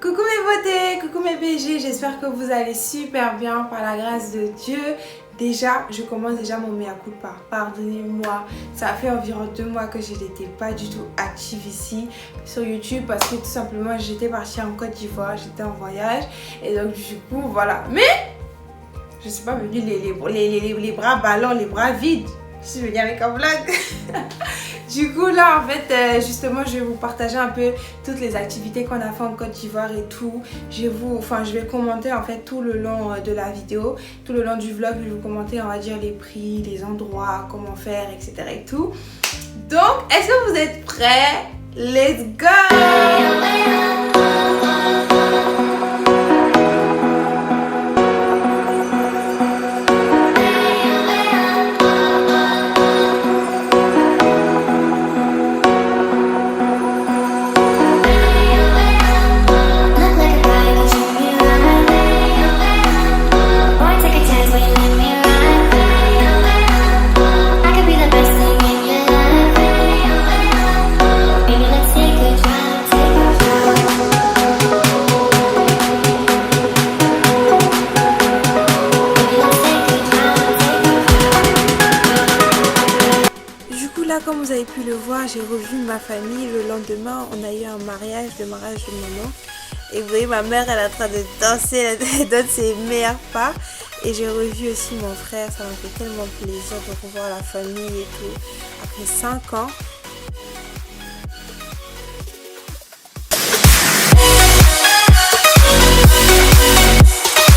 Coucou mes beautés, coucou mes BG, j'espère que vous allez super bien par la grâce de Dieu. Déjà, je commence déjà mon mea culpa, pardonnez-moi, ça fait environ 2 mois que je n'étais pas du tout active ici sur YouTube parce que tout simplement j'étais partie en Côte d'Ivoire, j'étais en voyage et donc du coup voilà. Mais je ne suis pas venue les bras ballants, les bras vides, je suis venue avec un vlog. Du coup là en fait justement je vais vous partager un peu toutes les activités qu'on a fait en Côte d'Ivoire et tout. Je vais commenter en fait tout le long de la vidéo, tout le long du vlog. Je vais vous commenter on va dire les prix, les endroits, comment faire, etc. et tout. Donc est-ce que vous êtes prêts? Let's go! Comme vous avez pu le voir, j'ai revu ma famille. Le lendemain, on a eu un mariage, le mariage de maman. Et vous voyez, ma mère, elle est en train de danser, elle donne ses meilleurs pas. Et j'ai revu aussi mon frère, ça m'a fait tellement plaisir de revoir la famille et tout. Après 5 ans.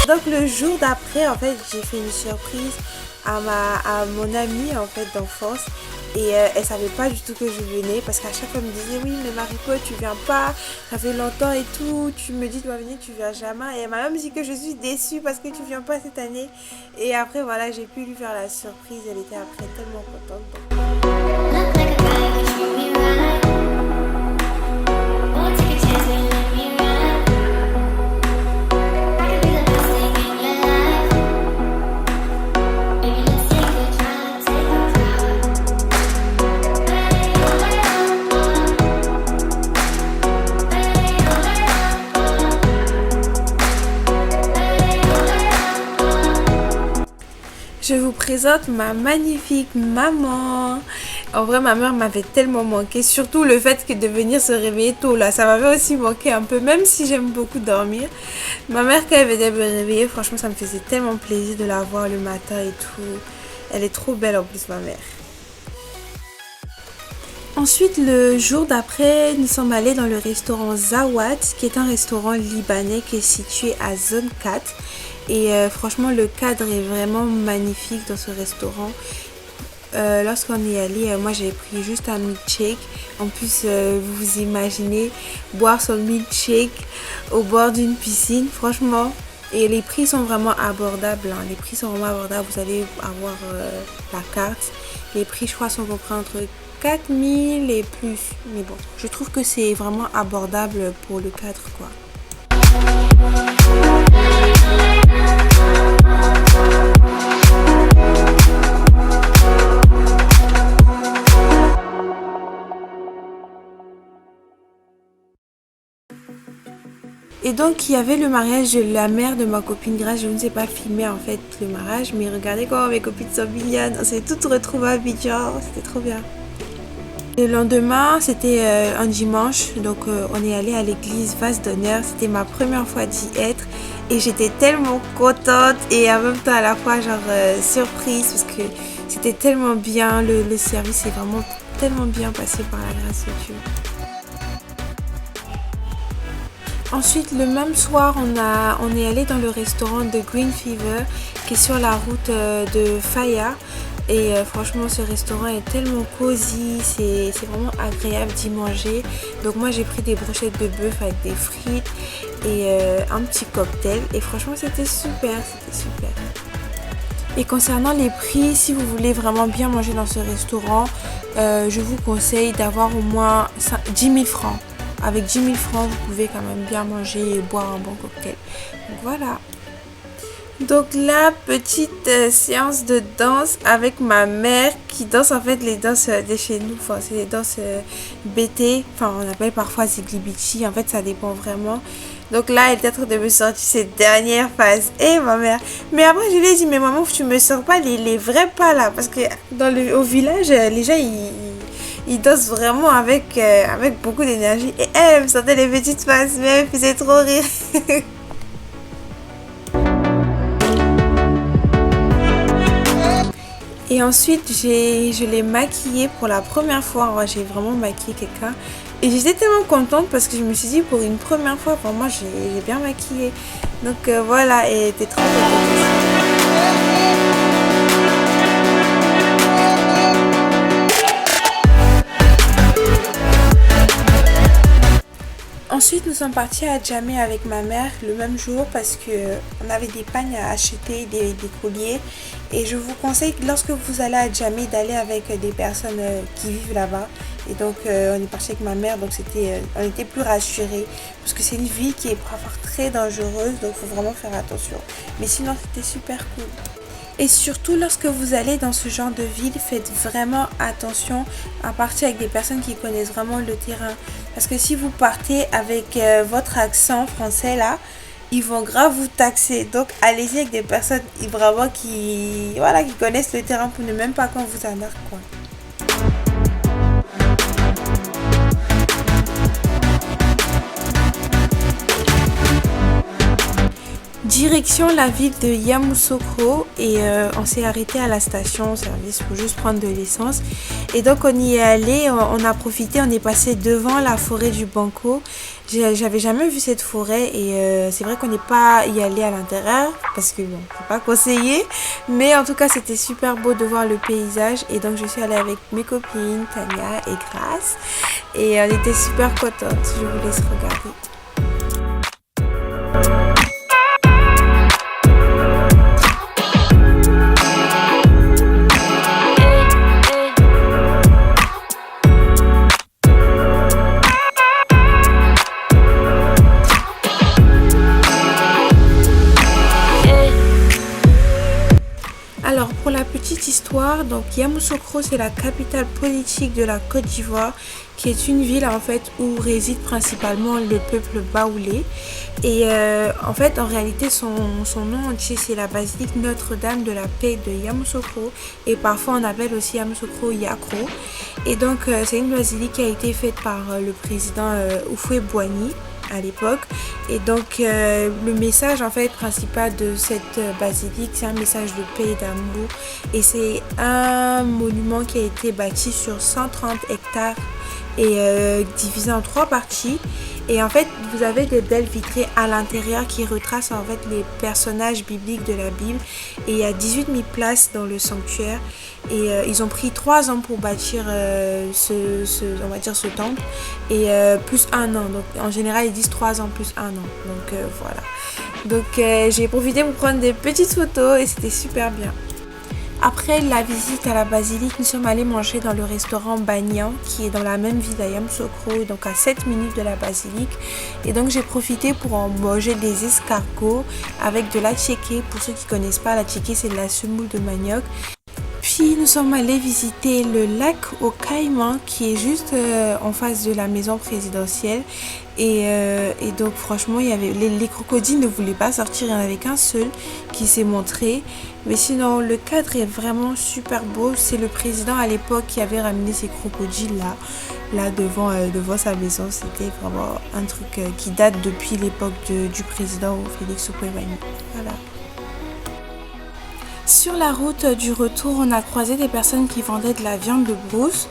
Donc le jour d'après, en fait, j'ai fait une surprise à mon amie en fait d'enfance. Et elle savait pas du tout que je venais parce qu'à chaque fois elle me disait oui mais Mariko tu viens pas, ça fait longtemps et tout, tu me dis tu vas venir, tu viens jamais. Et elle m'a même dit que je suis déçue parce que tu viens pas cette année. Et après voilà j'ai pu lui faire la surprise, elle était après tellement contente. Je vous présente ma magnifique maman. En vrai, ma mère m'avait tellement manqué. Surtout le fait que de venir se réveiller tôt là, ça m'avait aussi manqué un peu. Même si j'aime beaucoup dormir. Ma mère quand elle venait me réveiller, franchement ça me faisait tellement plaisir de la voir le matin et tout. Elle est trop belle en plus ma mère. Ensuite, le jour d'après, nous sommes allés dans le restaurant Zawat, qui est un restaurant libanais qui est situé à zone 4. Et franchement, le cadre est vraiment magnifique dans ce restaurant. Lorsqu'on est allé, moi j'ai pris juste un milkshake. En plus, vous vous imaginez boire son milkshake au bord d'une piscine, franchement. Et les prix sont vraiment abordables. Hein. Les prix sont vraiment abordables. Vous allez avoir la carte. Les prix, je crois, sont compris entre 4000 et plus. Mais bon, je trouve que c'est vraiment abordable pour le cadre, quoi. Et donc il y avait le mariage de la mère de ma copine Grace. Je ne sais pas filmer en fait le mariage, mais regardez comment mes copines sont mignonnes. On s'est toutes retrouvées à Abidjan, c'était trop bien. Le lendemain c'était un dimanche, donc on est allé à l'église Vase d'honneur. C'était ma première fois d'y être et j'étais tellement contente et en même temps à la fois genre surprise parce que c'était tellement bien. Le service est vraiment tellement bien passé par la grâce de Dieu. Ensuite, le même soir, on est allé dans le restaurant de Green Fever qui est sur la route de Faya. Et franchement, ce restaurant est tellement cosy, c'est vraiment agréable d'y manger. Donc moi, j'ai pris des brochettes de bœuf avec des frites et un petit cocktail. Et franchement, c'était super, c'était super. Et concernant les prix, si vous voulez vraiment bien manger dans ce restaurant, je vous conseille d'avoir au moins 10 000 francs. Avec 10 000 francs, vous pouvez quand même bien manger et boire un bon cocktail. Donc voilà. Donc la petite séance de danse avec ma mère qui danse en fait les danses de chez nous. Enfin, c'est les danses BT. Enfin, on appelle parfois Ziglibichi. En fait, ça dépend vraiment. Donc là, elle était en train de me sortir ses dernières phases. Et ma mère. Mais après, je lui ai dit, mais maman, tu me sors pas les vrais pas là. Parce que au village, les gens, ils dansent vraiment avec beaucoup d'énergie. Et elle me sortait les petites faces, mais elle me faisait trop rire. Et ensuite, je l'ai maquillée pour la première fois. Ouais, j'ai vraiment maquillé quelqu'un. Et j'étais tellement contente parce que je me suis dit, pour une première fois, vraiment, j'ai bien maquillé. Donc voilà, et elle était trop contente. Ensuite, nous sommes partis à Djamé avec ma mère le même jour parce que on avait des pagnes à acheter, des colliers. Et je vous conseille, lorsque vous allez à Djamé, d'aller avec des personnes qui vivent là-bas. Et donc, on est parti avec ma mère, donc on était plus rassurés. Parce que c'est une ville qui est parfois très dangereuse, donc il faut vraiment faire attention. Mais sinon, c'était super cool. Et surtout, lorsque vous allez dans ce genre de ville, faites vraiment attention à partir avec des personnes qui connaissent vraiment le terrain. Parce que si vous partez avec votre accent français là, ils vont grave vous taxer. Donc, allez-y avec des personnes vraiment qui connaissent le terrain pour ne même pas qu'on vous arnaque, quoi. Direction la ville de Yamoussoukro et on s'est arrêté à la station service pour juste prendre de l'essence. Et donc on y est allé, on a profité, on est passé devant la forêt du Banco. J'avais jamais vu cette forêt et c'est vrai qu'on n'est pas y allé à l'intérieur parce que bon, faut pas conseiller. Mais en tout cas c'était super beau de voir le paysage et donc je suis allée avec mes copines Tania et Grace et on était super contentes. Je vous laisse regarder. Alors pour la petite histoire, donc Yamoussoukro c'est la capitale politique de la Côte d'Ivoire qui est une ville en fait où réside principalement le peuple baoulé et en fait en réalité son nom entier c'est la basilique Notre-Dame de la Paix de Yamoussoukro et parfois on appelle aussi Yamoussoukro Yakro et donc c'est une basilique qui a été faite par le président Houphouët-Boigny à l'époque et donc le message en fait principal de cette basilique c'est un message de paix et d'amour et c'est un monument qui a été bâti sur 130 hectares et divisé en 3 parties et en fait vous avez des belles vitrées à l'intérieur qui retracent en fait les personnages bibliques de la Bible et il y a 18 000 places dans le sanctuaire et ils ont pris 3 ans pour bâtir on va dire ce temple et plus 1 an donc en général ils disent 3 ans plus 1 an donc voilà donc j'ai profité pour prendre des petites photos et c'était super bien. Après la visite à la basilique, nous sommes allés manger dans le restaurant Bagnan qui est dans la même ville à Yamoussoukro, donc à 7 minutes de la basilique. Et donc j'ai profité pour en manger des escargots avec de la tchéké. Pour ceux qui ne connaissent pas, la tchéké c'est de la semoule de manioc. Puis nous sommes allés visiter le lac au Caïman qui est juste en face de la maison présidentielle et donc franchement il y avait les crocodiles ne voulaient pas sortir, il n'y en avait qu'un seul qui s'est montré mais sinon le cadre est vraiment super beau. C'est le président à l'époque qui avait ramené ces crocodiles là devant sa maison. C'était vraiment un truc qui date depuis l'époque du président Félix Houphouët-Boigny. Voilà. Sur la route du retour, on a croisé des personnes qui vendaient de la viande de brousse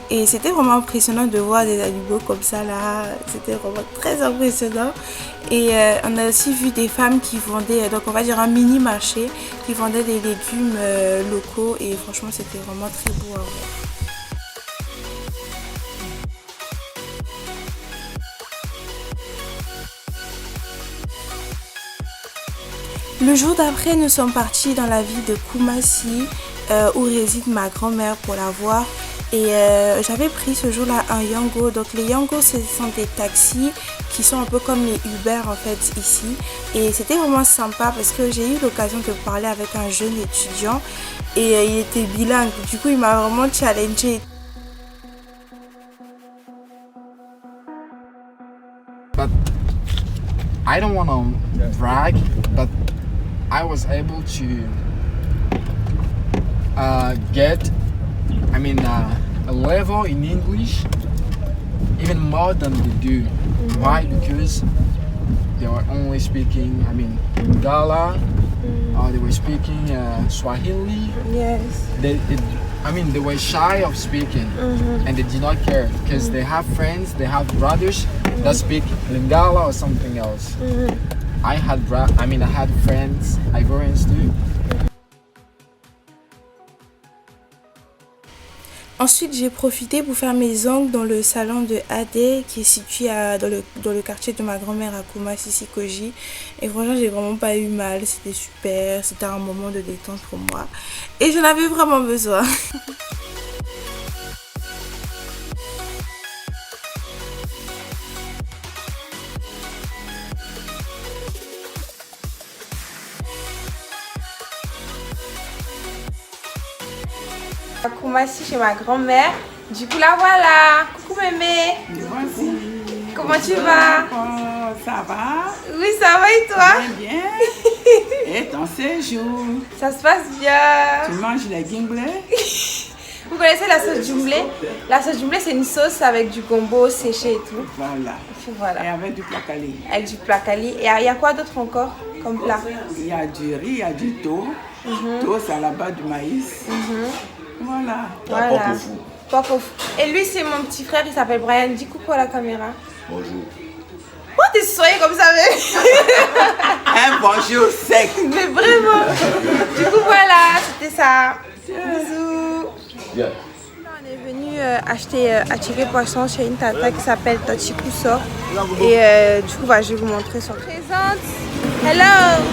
et c'était vraiment impressionnant de voir des animaux comme ça là, c'était vraiment très impressionnant et on a aussi vu des femmes qui vendaient, donc on va dire un mini marché, qui vendaient des légumes locaux et franchement c'était vraiment très beau à voir. Le jour d'après, nous sommes partis dans la ville de Koumassi où réside ma grand-mère pour la voir. Et j'avais pris ce jour-là un Yango. Donc les Yango, ce sont des taxis qui sont un peu comme les Uber en fait ici. Et c'était vraiment sympa parce que j'ai eu l'occasion de parler avec un jeune étudiant et il était bilingue. Du coup, il m'a vraiment challengé. I don't want to brag, but I was able to get, a level in English even more than they do. Why? Because they were only speaking, Lingala, or they were speaking Swahili. Yes. They were shy of speaking, and they did not care because they have friends, they have brothers that speak Lingala or something else. I had friends, Ivorians too. Ensuite, j'ai profité pour faire mes ongles dans le salon de Ade qui est situé dans le quartier de ma grand-mère à Kumasi Sikoji. Et franchement, j'ai vraiment pas eu mal, c'était super, c'était un moment de détente pour moi. Et j'en avais vraiment besoin. À Kumasi chez ma grand-mère. Du coup là voilà. Coucou mémé. Bonjour. Comment tu vas? Oh, ça va? Oui ça va et toi? Bien, bien. Et ton séjour? Ça se passe bien. Tu manges les gimblés? Vous connaissez la sauce jumblé? La sauce jumblé c'est une sauce avec du gombo séché et tout. Voilà. Voilà. Et avec du placali. Avec du placali. Et il y a quoi d'autre encore comme plat? Il y a du riz, il y a du thon. Thon c'est à la base du maïs. Voilà. Voilà. Porc au fou. Et lui c'est mon petit frère, il s'appelle Brian. Dis coucou à la caméra. Bonjour. Pourquoi t'es soyeux comme ça même? Un bonjour sec. Mais vraiment. Du coup voilà, c'était ça. Bisous. Bien. On est venu acheter à tirer poisson chez une tata qui s'appelle Tochikuso. Et du coup je vais vous montrer son présente. Hello.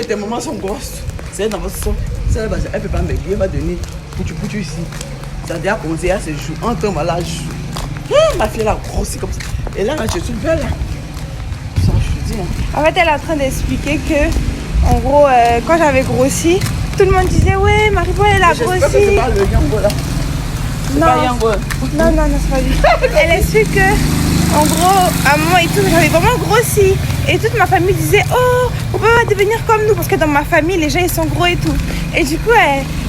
Tes mamans sont grosses. C'est dans votre sang. Elle ne peut pas me dire, elle va donner poutu ici. Ça a déjà commencé à ce jour. Entre moi là, ma fille elle a grossi comme ça. Et là, je suis belle. Ça, je te dis. En fait, elle est en train d'expliquer que, en gros, quand j'avais grossi, tout le monde disait ouais, Marie-Paul elle a grossi. J'espère que c'est pas le yango là. C'est pas yango. Non, c'est pas lui. Elle explique que, en gros, à un moment et tout, j'avais vraiment grossi. Et toute ma famille disait oh, on peut pas devenir comme nous parce que dans ma famille les gens ils sont gros et tout. Et du coup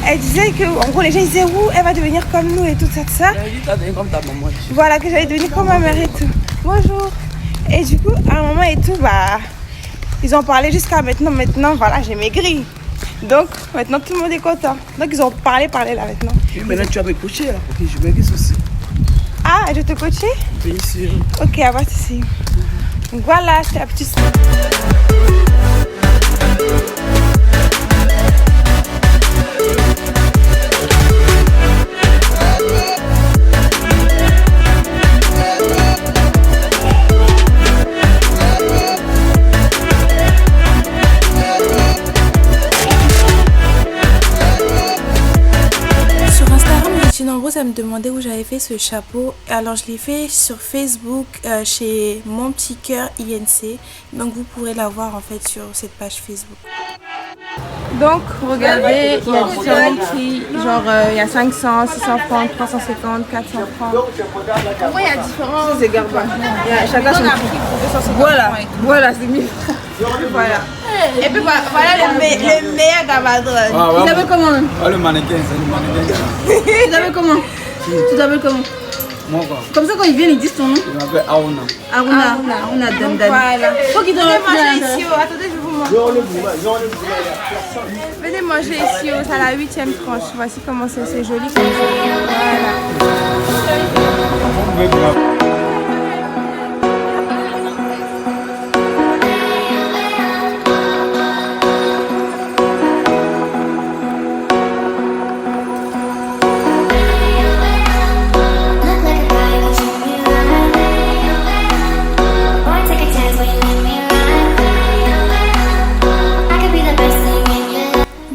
elle disait que en gros les gens ils disaient ouh elle va devenir comme nous et tout ça. Elle dit t'as devenu comme ta maman. Voilà que j'allais devenir comme ma mère et tout. Bonjour. Et du coup à un moment et tout ils ont parlé jusqu'à maintenant voilà j'ai maigri. Donc maintenant tout le monde est content. Donc ils ont parlé là maintenant. Oui, maintenant tu vas me coacher là pour que je maigrisse aussi. Ah je te coacher? Bien sûr. Ok à voir ici. Donc voilà, c'est la petite... Nombreux à me demander où j'avais fait ce chapeau. Alors je l'ai fait sur Facebook chez Mon Petit Cœur INC. Donc vous pourrez la voir en fait sur cette page Facebook. Donc regardez, il y a différents prix. Genre il y a 500, 600 francs, 350, 400 francs. En vrai il y a différents. C'est Garba. Chacun son prix. Voilà c'est mieux. Voilà. Et puis voilà le meilleur gabadron. Ah, Vous savez comment? Ah, le mannequin, c'est le mannequin. Vous savez comment? Qui? Tu t'appelles comment? Moi quoi? Comme ça, quand ils viennent, ils disent ton nom. Je m'appelle Aruna. Aruna Dandan. Voilà. Faut qu'ils te Venez manger reprennent. ici. Attendez, je vais vous montrer. Venez manger ici. C'est à la 8e tranche. Voici comment c'est joli. Voilà.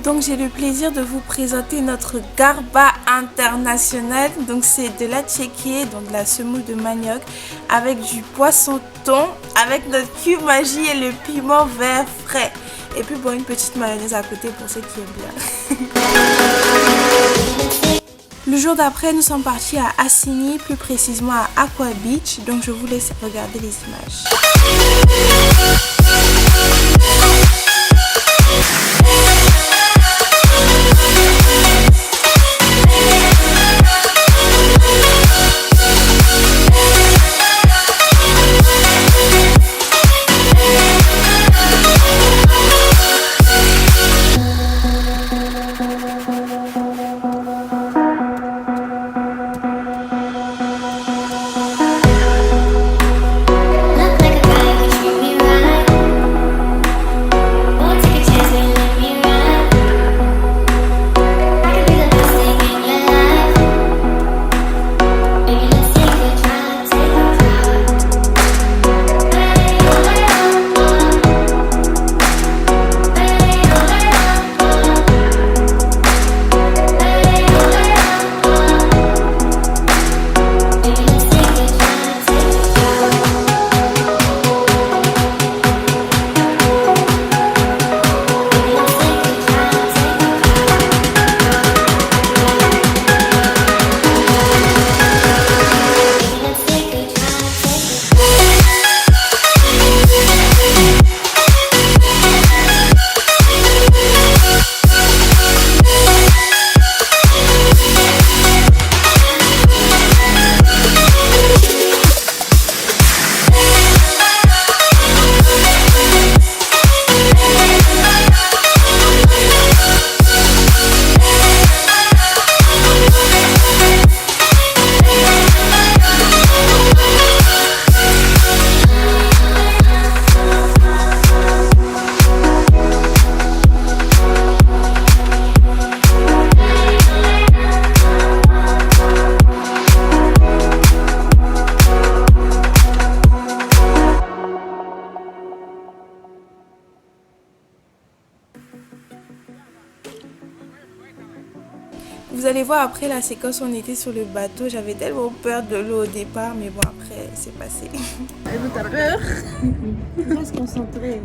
Donc j'ai le plaisir de vous présenter notre garba international. Donc c'est de la tchéké, donc de la semoule de manioc avec du poisson thon, avec notre cube magie et le piment vert frais. Et puis bon, une petite mayonnaise à côté pour ceux qui aiment bien. Le jour d'après, nous sommes partis à Assigny, plus précisément à Aqua Beach. Donc je vous laisse regarder les images. Vous allez voir après la séquence où on était sur le bateau, j'avais tellement peur de l'eau au départ, mais bon après c'est passé. T'as peur? On va se concentrer.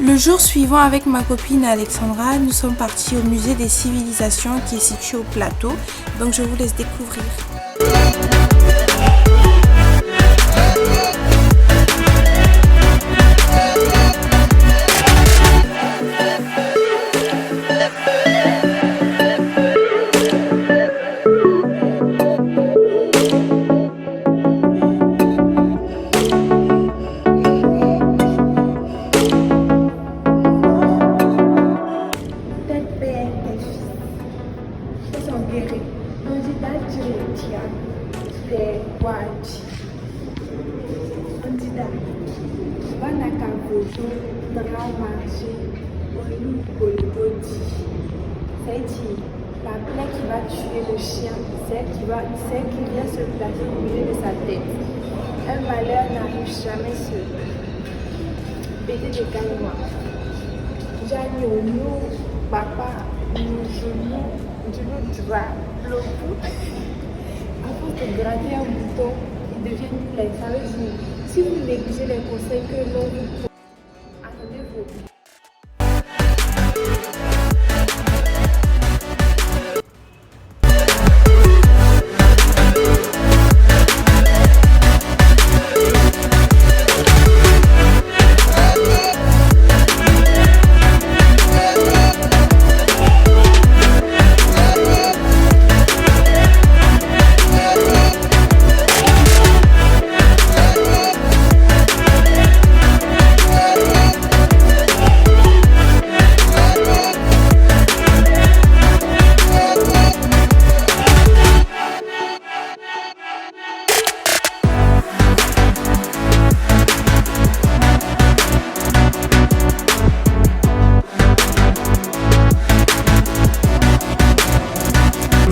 Le jour suivant, avec ma copine Alexandra, nous sommes partis au musée des civilisations qui est situé au plateau. Donc je vous laisse découvrir. La plaie qui va tuer le chien, celle qui vient se placer au milieu de sa tête. Un malheur n'arrive jamais seul. Bédé de Kalima. Jani Onu, Papa, Nous, force de gratter un bouton, il devient plein. Ça veut dire, si vous négligez les conseils que l'on vous donne, attendez-vous.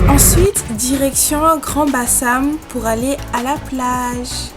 Ensuite, direction Grand Bassam pour aller à la plage.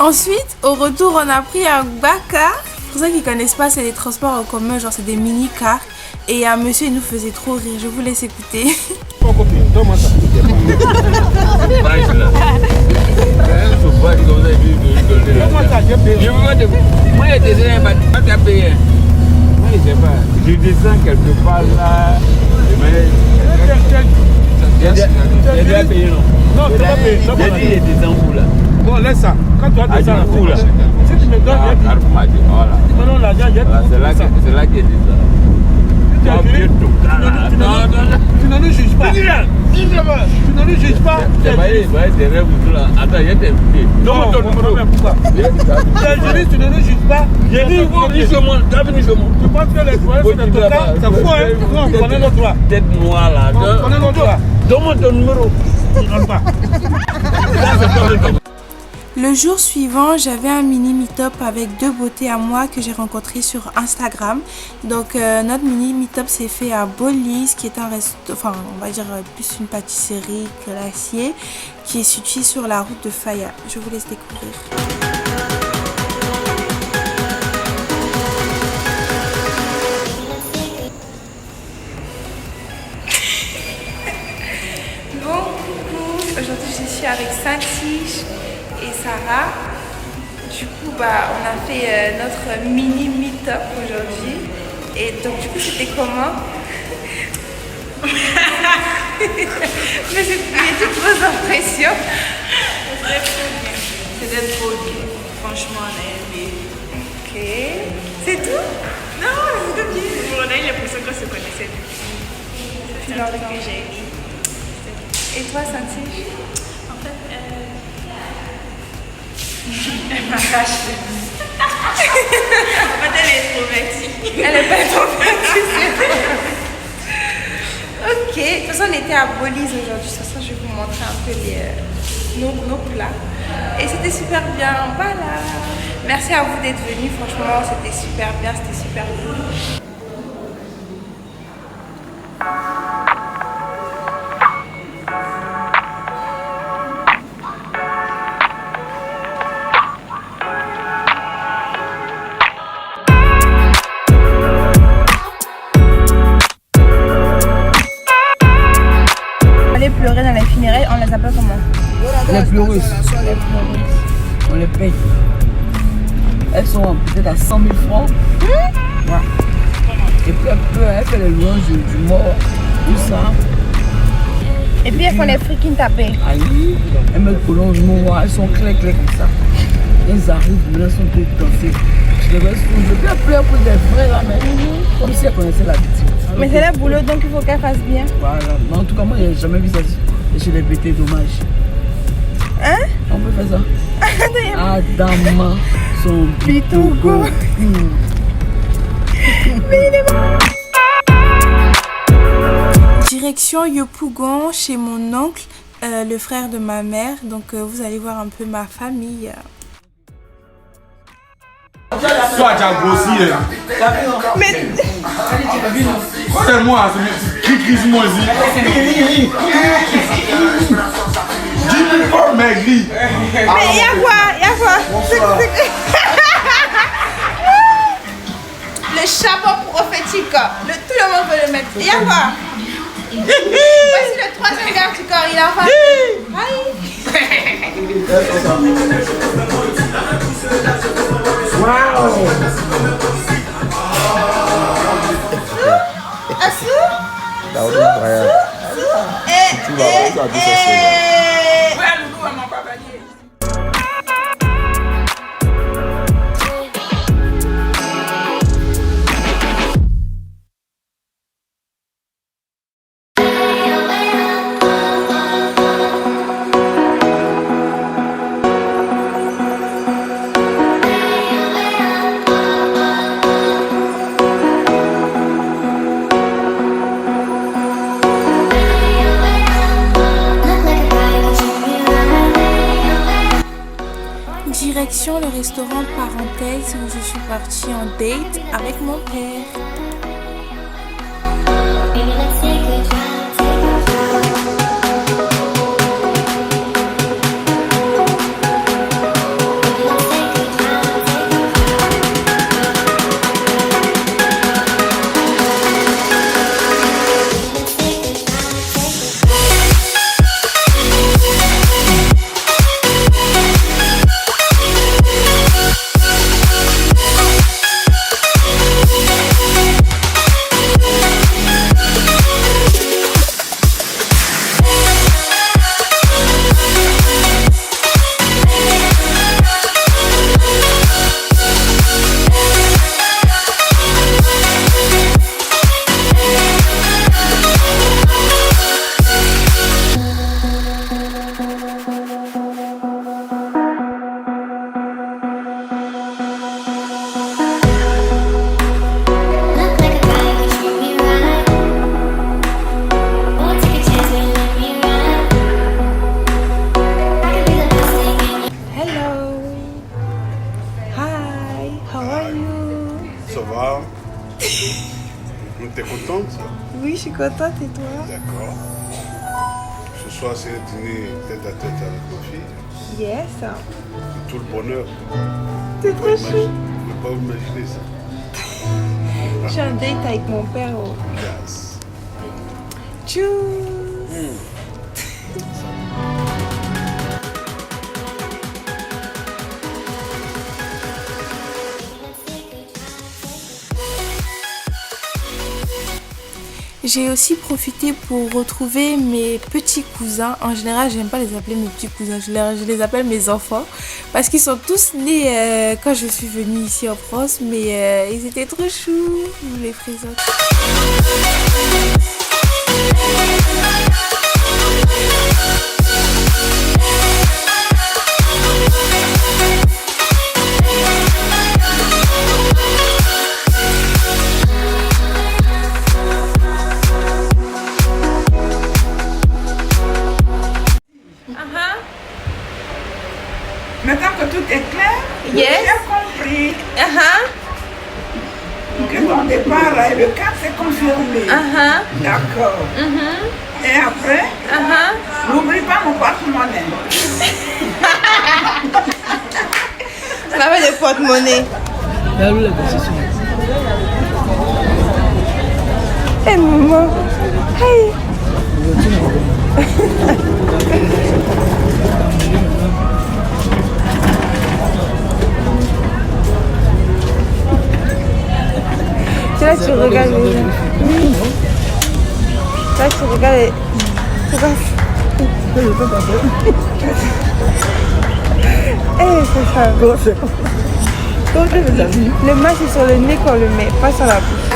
Ensuite, au retour, on a pris un car. Pour ceux qui ne connaissent pas, c'est des transports en commun, genre c'est des mini-cars. Et un monsieur, il nous faisait trop rire. Je vous laisse écouter. Je descends quelque part là. J'ai déjà payé, non? Non, tu vas payer. J'ai dit, il descend où là? Bon, laisse ça. Quand tu vas descendre où là? Si tu me donnes, maintenant l'argent, c'est là qu'il dit ça. Tu ne nous juges pas. Tu ne nous juges pas. C'est pas des rêves tout là. Attends, il y a des filles. Non, pourquoi? Tu ne nous juges pas. J'ai dit, vous venez chez moi. Tu penses que les toilettes sont dans ton cas? C'est fou, hein? Non, on connaît notre droit. Tête noire là. On connaît notre droit. Donne-moi ton numéro. Tu ne donnes pas. Le jour suivant, j'avais un mini meet-up avec deux beautés à moi que j'ai rencontrées sur Instagram. Donc notre mini meet-up s'est fait à Bolly's, qui est un restaurant, enfin on va dire plus une pâtisserie glacier, qui est située sur la route de Faya. Je vous laisse découvrir. Bon, coucou, aujourd'hui je suis avec Saint-Tige et Sarah. Du coup, on a fait notre mini meet-up aujourd'hui. Et donc, du coup, c'était comment? Mais c'était vos impressions? C'était trop bien. Franchement, on a aimé. Ok. C'est tout? Non, c'est bien. On a eu l'impression qu'on se connaissait depuis. C'est un truc que j'ai aimé. Et toi, Saint-Tige? En fait, elle m'a caché. En fait, elle est introvertie. Elle est pas introvertie, c'est vrai. Ok. De toute façon, on était à Bolly's aujourd'hui. De toute façon, je vais vous montrer un peu nos plats. Et c'était super bien. Voilà. Merci à vous d'être venus. Franchement, c'était super bien. C'était super cool. Pleurer dans les funérailles, on les appelle comment? Les pleureuses. On les paye. Elles sont peut-être à 100 000 francs. Ouais. Et puis elle fait les louanges du mort, tout ça. Et puis elles font les freaking tapés. Aïe, elles mettent pour l'ongement, elles sont claires comme ça. Elles arrivent, elles sont toutes dansées. Je devais plus appeler pour des vrais là, mais comme si elles connaissaient la petite. Mais c'est le boulot, donc il faut qu'elles fassent bien. Voilà. Mais en tout cas, moi, je n'ai jamais vu ça chez les BT, dommage. Hein? On peut faire ça. Adama, son bitogo. Direction Yopougon chez mon oncle, le frère de ma mère. Donc vous allez voir un peu ma famille. Toi, tu as grossi. Mais Regarde-moi, crie-moi ici. Dis-moi pas, maigri. il y a quoi? Le chapeau prophétique. Tout le monde peut le mettre. Il y a quoi? Voici le troisième garde du corps. Il a pas. Waouh! Direction le restaurant Parenthèse où je suis partie en date avec mon père. Ça va? T'es contente? Oui, je suis contente et toi? D'accord. Ce soir, c'est un dîner tête à tête avec ma fille. Yes. C'est tout le bonheur. C'est trop chou. Je ne peux pas imaginer ça. Je suis en date avec mon père. Oh. Yes. Tchuss. J'ai aussi profité pour retrouver mes petits cousins. En général, j'aime pas les appeler mes petits cousins, je les appelle mes enfants. Parce qu'ils sont tous nés quand je suis venue ici en France. Mais ils étaient trop choux, les présente. Maintenant que tout est clair, Yes. j'ai compris Uh-huh. que ton départ et le cap s'est confirmé. Uh-huh. D'accord. Uh-huh. Et après, Uh-huh. n'oublie pas mon porte-monnaie. On avait des porte-monnaie. Hey maman. Hey. Là tu regardes les gens. Là tu regardes les... C'est ça. Le masque c'est sur le nez qu'on le met, pas sur la bouche.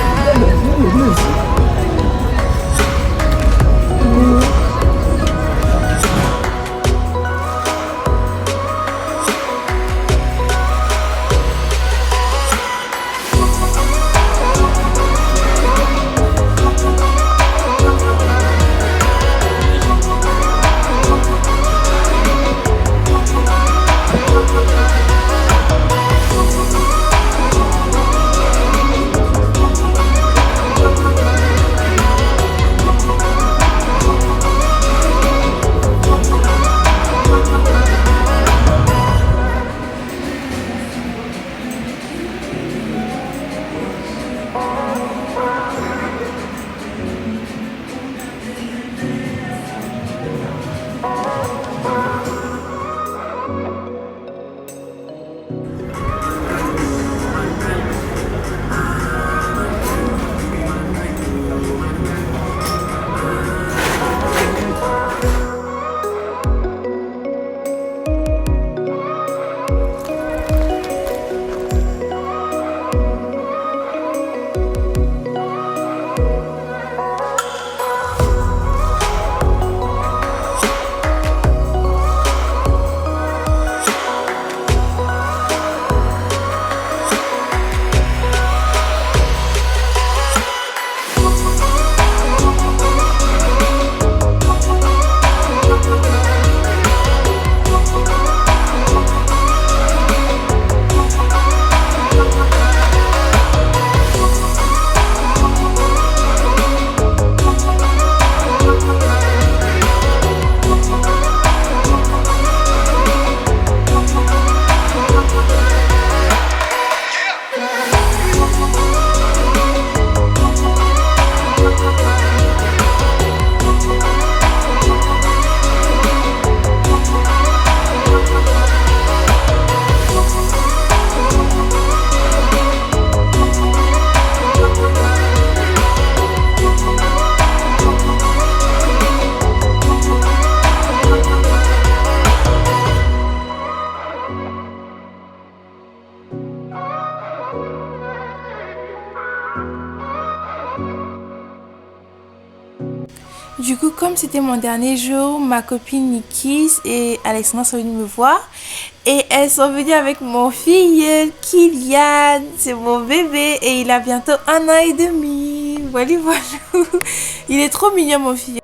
Du coup, comme c'était mon dernier jour, ma copine Nikis et Alexandra sont venues me voir. Et elles sont venues avec mon filleul, Kylian. C'est mon bébé et il a bientôt 1 an et demi. Voilà, voilà. Il est trop mignon, mon filleul.